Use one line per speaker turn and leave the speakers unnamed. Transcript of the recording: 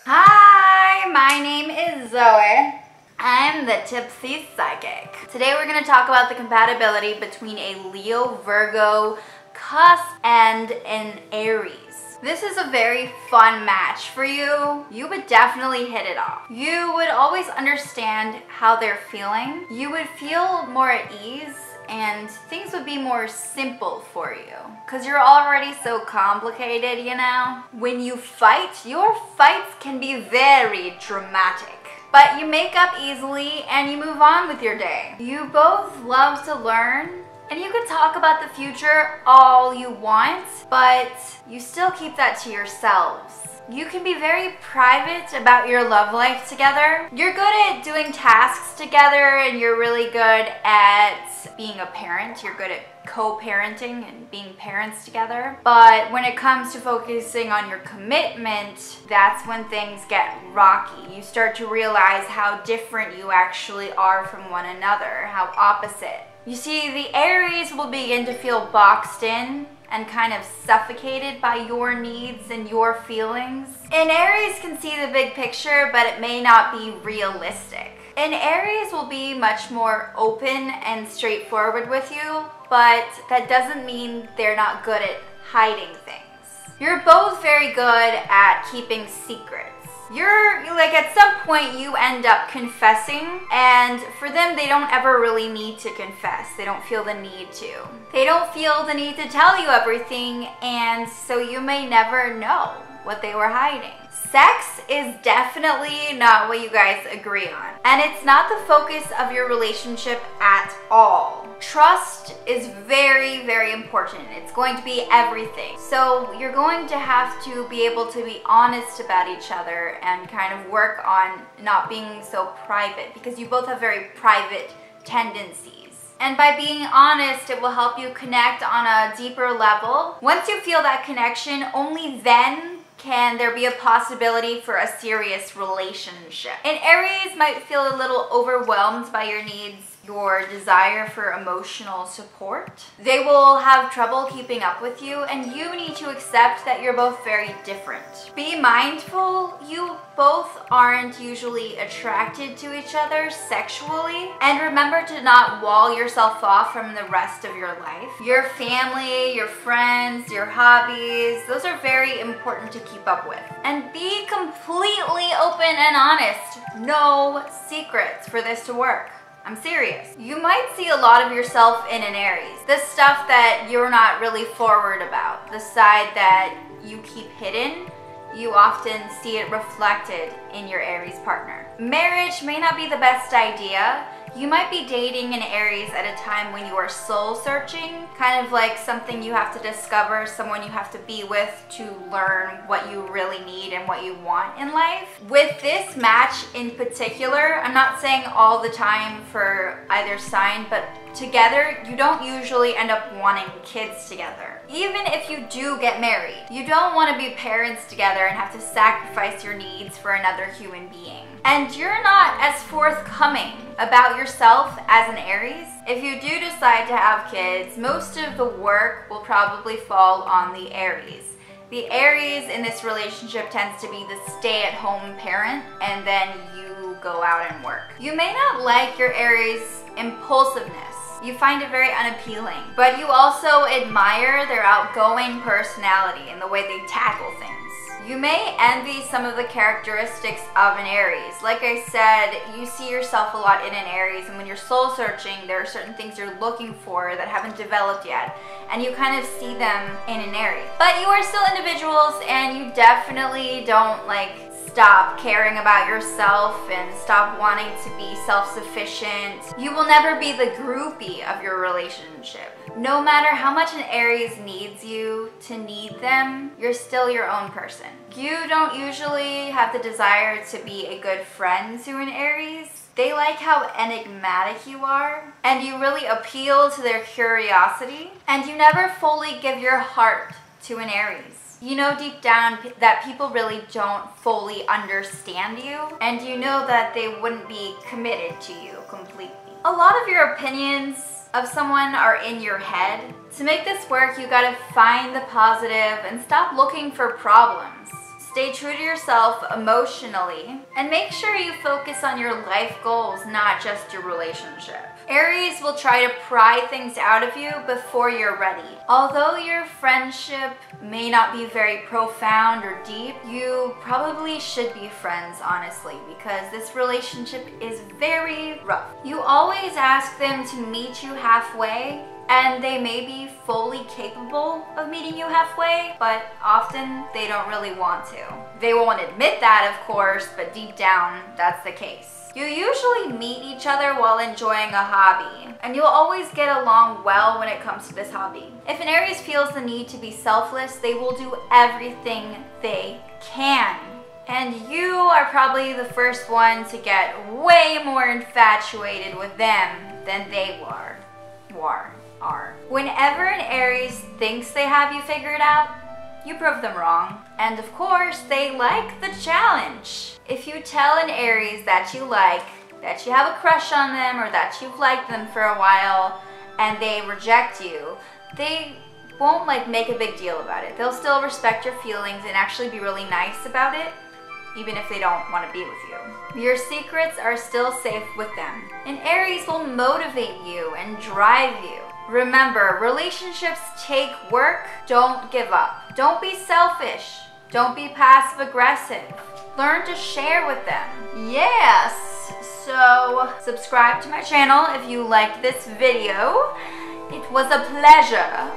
Hi, my name is Zoe. I'm the Tipsy Psychic. Today we're going to talk about the compatibility between a Leo, Virgo, Cusp, and an Aries. This is a very fun match for you. You would definitely hit it off. You would always understand how they're feeling. You would feel more at ease and things would be more simple for you because you're already so complicated, you know? When you fight, your fights can be very dramatic. But you make up easily and you move on with your day. You both love to learn and you can talk about the future all you want, but you still keep that to yourselves. You can be very private about your love life together. You're good at doing tasks together and you're really good at being a parent. You're good at co-parenting and being parents together. But when it comes to focusing on your commitment, that's when things get rocky. You start to realize how different you actually are from one another, how opposite. You see, the Aries will begin to feel boxed in and kind of suffocated by your needs and your feelings. An Aries can see the big picture, but it may not be realistic. An Aries will be much more open and straightforward with you, but that doesn't mean they're not good at hiding things. You're both very good at keeping secrets. You're like, at some point you end up confessing, and for them they don't ever really need to confess. They don't feel the need to. They don't feel the need to tell you everything, and so you may never know what they were hiding. Sex is definitely not what you guys agree on, and it's not the focus of your relationship at all. Trust is very, very important. It's going to be everything. So you're going to have to be able to be honest about each other and kind of work on not being so private, because you both have very private tendencies. And by being honest, it will help you connect on a deeper level. Once you feel that connection, only then can there be a possibility for a serious relationship. An Aries might feel a little overwhelmed by your needs, your desire for emotional support. They will have trouble keeping up with you, and you need to accept that you're both very different. Be mindful, you both aren't usually attracted to each other sexually, and remember to not wall yourself off from the rest of your life. Your family, your friends, your hobbies, those are very important to keep up with. And be completely open and honest. No secrets for this to work. I'm serious. You might see a lot of yourself in an Aries. The stuff that you're not really forward about, the side that you keep hidden, you often see it reflected in your Aries partner. Marriage may not be the best idea. You might be dating an Aries at a time when you are soul searching, kind of like something you have to discover, someone you have to be with to learn what you really need and what you want in life. With this match in particular, I'm not saying all the time for either sign, but together, you don't usually end up wanting kids together. Even if you do get married, you don't want to be parents together and have to sacrifice your needs for another human being. And you're not as forthcoming about yourself as an Aries. If you do decide to have kids, most of the work will probably fall on the Aries. The Aries in this relationship tends to be the stay-at-home parent, and then you go out and work. You may not like your Aries' impulsiveness. You find it very unappealing, but you also admire their outgoing personality and the way they tackle things. You may envy some of the characteristics of an Aries. Like I said, you see yourself a lot in an Aries, and when you're soul searching, there are certain things you're looking for that haven't developed yet, and you kind of see them in an Aries. But you are still individuals, and you definitely don't stop caring about yourself and stop wanting to be self-sufficient. You will never be the groupie of your relationship. No matter how much an Aries needs you to need them, you're still your own person. You don't usually have the desire to be a good friend to an Aries. They like how enigmatic you are, and you really appeal to their curiosity, and you never fully give your heart to an Aries. You know deep down that people really don't fully understand you, and you know that they wouldn't be committed to you completely. A lot of your opinions of someone are in your head. To make this work, you gotta find the positive and stop looking for problems. Stay true to yourself emotionally, and make sure you focus on your life goals, not just your relationship. Aries will try to pry things out of you before you're ready. Although your friendship may not be very profound or deep, you probably should be friends, honestly, because this relationship is very rough. You always ask them to meet you halfway, and they may be fully capable of meeting you halfway, but often they don't really want to. They won't admit that, of course, but deep down, that's the case. You usually meet each other while enjoying a hobby, and you'll always get along well when it comes to this hobby. If an Aries feels the need to be selfless, they will do everything they can. And you are probably the first one to get way more infatuated with them than they are. Whenever an Aries thinks they have you figured out, you prove them wrong. And of course, they like the challenge. If you tell an Aries that you have a crush on them, or that you've liked them for a while, and they reject you, they won't make a big deal about it. They'll still respect your feelings and actually be really nice about it, even if they don't want to be with you. Your secrets are still safe with them. An Aries will motivate you and drive you. Remember, relationships take work. Don't give up. Don't be selfish. Don't be passive aggressive. Learn to share with them. Yes, so subscribe to my channel if you liked this video. It was a pleasure